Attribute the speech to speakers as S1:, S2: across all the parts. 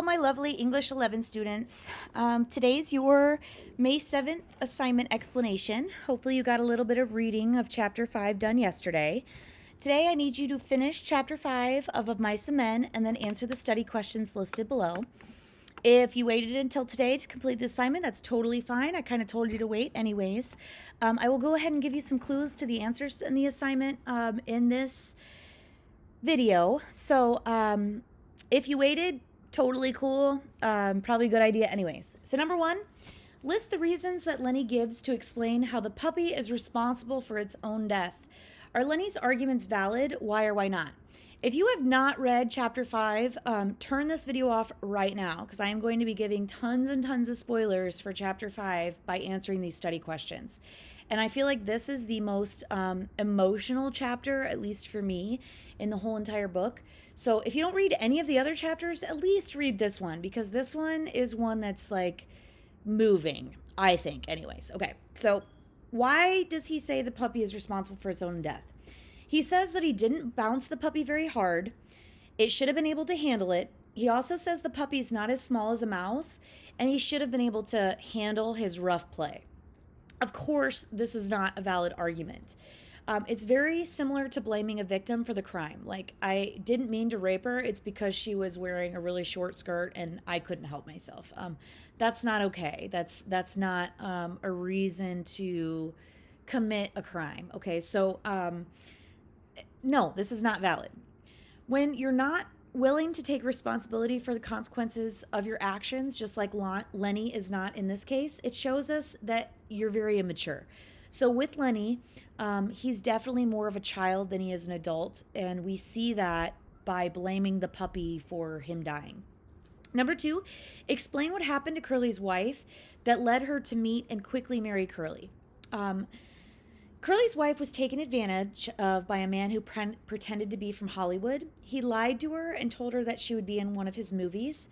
S1: all my lovely English 11 students. Today's your May 7th assignment explanation. Hopefully you got a little bit of reading of Chapter 5 done yesterday. Today I need you to finish Chapter 5 of Mice and Men and then answer the study questions listed below. If you waited until today to complete the assignment, that's totally fine. I kind of told you to wait anyways. I will go ahead and give you some clues to the answers in the assignment in this video. So if you waited, totally cool. Probably a good idea anyways. So number 1, list the reasons that Lenny gives to explain how the puppy is responsible for its own death. Are Lenny's arguments valid? Why or why not? If you have not read Chapter 5, turn this video off right now because I am going to be giving tons and tons of spoilers for Chapter 5 by answering these study questions. And I feel like this is the most emotional chapter, at least for me, in the whole entire book. So if you don't read any of the other chapters, at least read this one because this one is one that's like moving, I think. Anyways, okay. So why does he say the puppy is responsible for its own death? He says that he didn't bounce the puppy very hard. It should have been able to handle it. He also says the puppy's not as small as a mouse, and he should have been able to handle his rough play. Of course, this is not a valid argument. It's very similar to blaming a victim for the crime. Like, I didn't mean to rape her. It's because she was wearing a really short skirt and I couldn't help myself. That's not okay. That's not a reason to commit a crime. Okay, so no, this is not valid. When you're not willing to take responsibility for the consequences of your actions, just like Lenny is not in this case, it shows us that you're very immature. So with Lenny, he's definitely more of a child than he is an adult, and we see that by blaming the puppy for him dying. Number 2, explain what happened to Curly's wife that led her to meet and quickly marry Curly. Curly's wife was taken advantage of by a man who pretended to be from Hollywood. He lied to her and told her that she would be in one of his movies.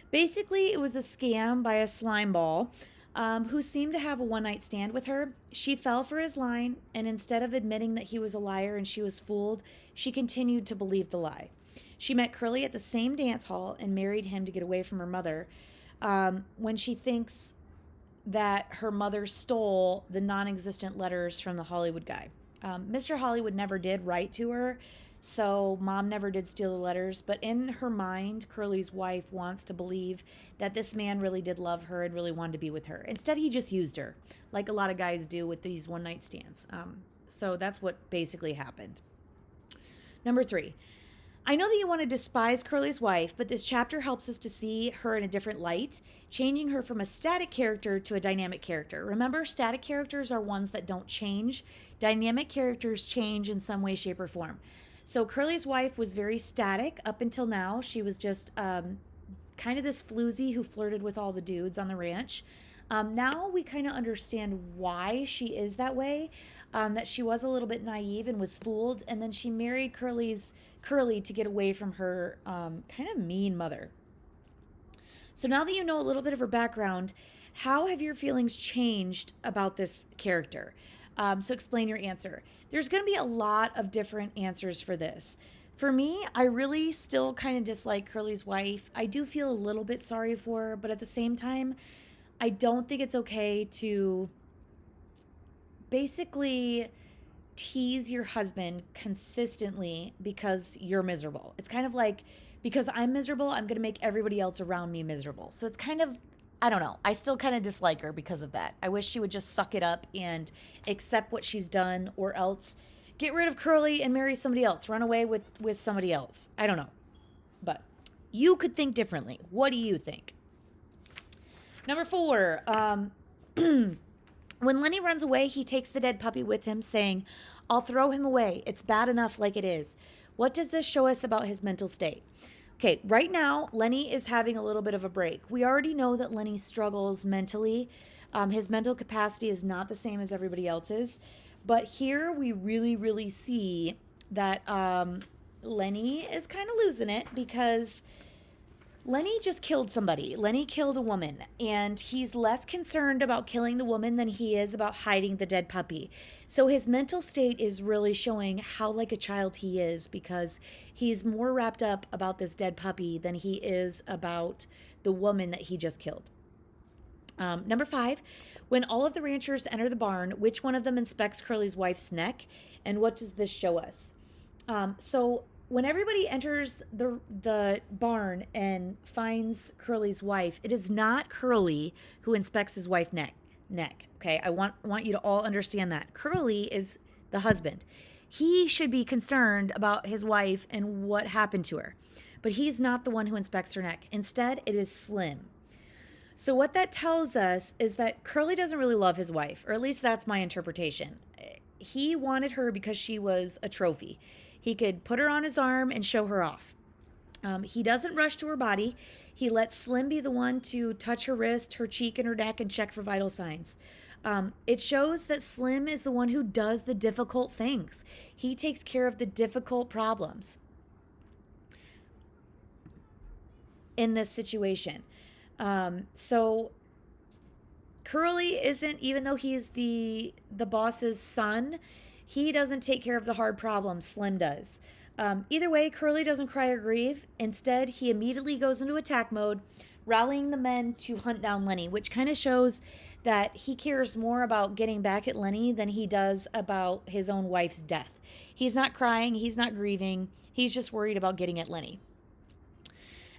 S1: Basically, it was a scam by a slime ball who seemed to have a one-night stand with her. She fell for his line, and instead of admitting that he was a liar and she was fooled, she continued to believe the lie. She met Curly at the same dance hall and married him to get away from her mother when she thinks that her mother stole the non-existent letters from the Hollywood guy. Mr. Hollywood never did write to her, so mom never did steal the letters, but in her mind, Curly's wife wants to believe that this man really did love her and really wanted to be with her. Instead, he just used her, like a lot of guys do with these one-night stands. So that's what basically happened. Number 3, I know that you want to despise Curly's wife, but this chapter helps us to see her in a different light, changing her from a static character to a dynamic character. Remember, static characters are ones that don't change. Dynamic characters change in some way, shape, or form. So Curly's wife was very static up until now. She was just kind of this floozy who flirted with all the dudes on the ranch. Now we kind of understand why she is that way, that she was a little bit naive and was fooled, and then she married Curly to get away from her kind of mean mother. So now that you know a little bit of her background, how have your feelings changed about this character? So explain your answer. There's going to be a lot of different answers for this. For me, I really still kind of dislike Curly's wife. I do feel a little bit sorry for her, but at the same time, I don't think it's okay to basically tease your husband consistently because you're miserable. It's kind of like, because I'm miserable, I'm going to make everybody else around me miserable. So it's kind of, I don't know. I still kind of dislike her because of that. I wish she would just suck it up and accept what she's done, or else get rid of Curly and marry somebody else. Run away with somebody else. I don't know. But you could think differently. What do you think? Number 4, when Lenny runs away, he takes the dead puppy with him, saying, "I'll throw him away. It's bad enough like it is." What does this show us about his mental state? Okay, right now, Lenny is having a little bit of a break. We already know that Lenny struggles mentally. His mental capacity is not the same as everybody else's. But here we really, really see that Lenny is kind of losing it because Lenny just killed somebody. Lenny killed a woman, and he's less concerned about killing the woman than he is about hiding the dead puppy. So his mental state is really showing how like a child he is, because he's more wrapped up about this dead puppy than he is about the woman that he just killed. Number 5, when all of the ranchers enter the barn, which one of them inspects Curly's wife's neck, and what does this show us? So when everybody enters the barn and finds Curly's wife, it is not Curly who inspects his wife's neck. Okay, I want you to all understand that. Curly is the husband. He should be concerned about his wife and what happened to her, but he's not the one who inspects her neck. Instead, it is Slim. So what that tells us is that Curly doesn't really love his wife, or at least that's my interpretation. He wanted her because she was a trophy. He could put her on his arm and show her off. He doesn't rush to her body. He lets Slim be the one to touch her wrist, her cheek, and her neck and check for vital signs. It shows that Slim is the one who does the difficult things. He takes care of the difficult problems in this situation. So Curly isn't, even though he's the boss's son, he doesn't take care of the hard problems. Slim does. Either way, Curly doesn't cry or grieve. Instead, he immediately goes into attack mode, rallying the men to hunt down Lenny, which kind of shows that he cares more about getting back at Lenny than he does about his own wife's death. He's not crying. He's not grieving. He's just worried about getting at Lenny.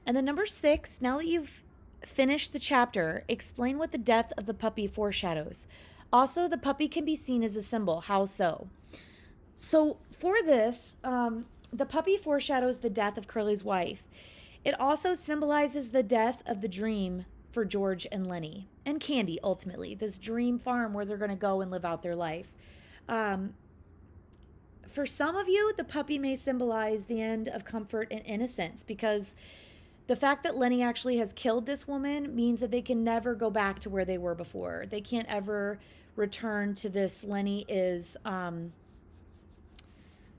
S1: And then number 6, now that you've finished the chapter, explain what the death of the puppy foreshadows. Also, the puppy can be seen as a symbol. How so? So for this, the puppy foreshadows the death of Curly's wife. It also symbolizes the death of the dream for George and Lenny and Candy, ultimately, this dream farm where they're going to go and live out their life. For some of you, the puppy may symbolize the end of comfort and innocence, because the fact that Lenny actually has killed this woman means that they can never go back to where they were before. They can't ever return to this. Lenny is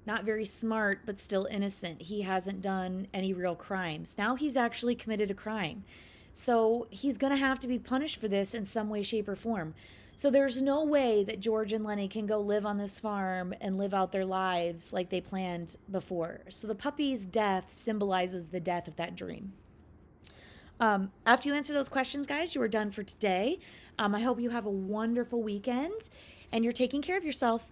S1: not very smart, but still innocent. He hasn't done any real crimes. Now he's actually committed a crime. So he's going to have to be punished for this in some way, shape, or form. So there's no way that George and Lenny can go live on this farm and live out their lives like they planned before. So the puppy's death symbolizes the death of that dream. After you answer those questions, guys, you are done for today. I hope you have a wonderful weekend and you're taking care of yourself.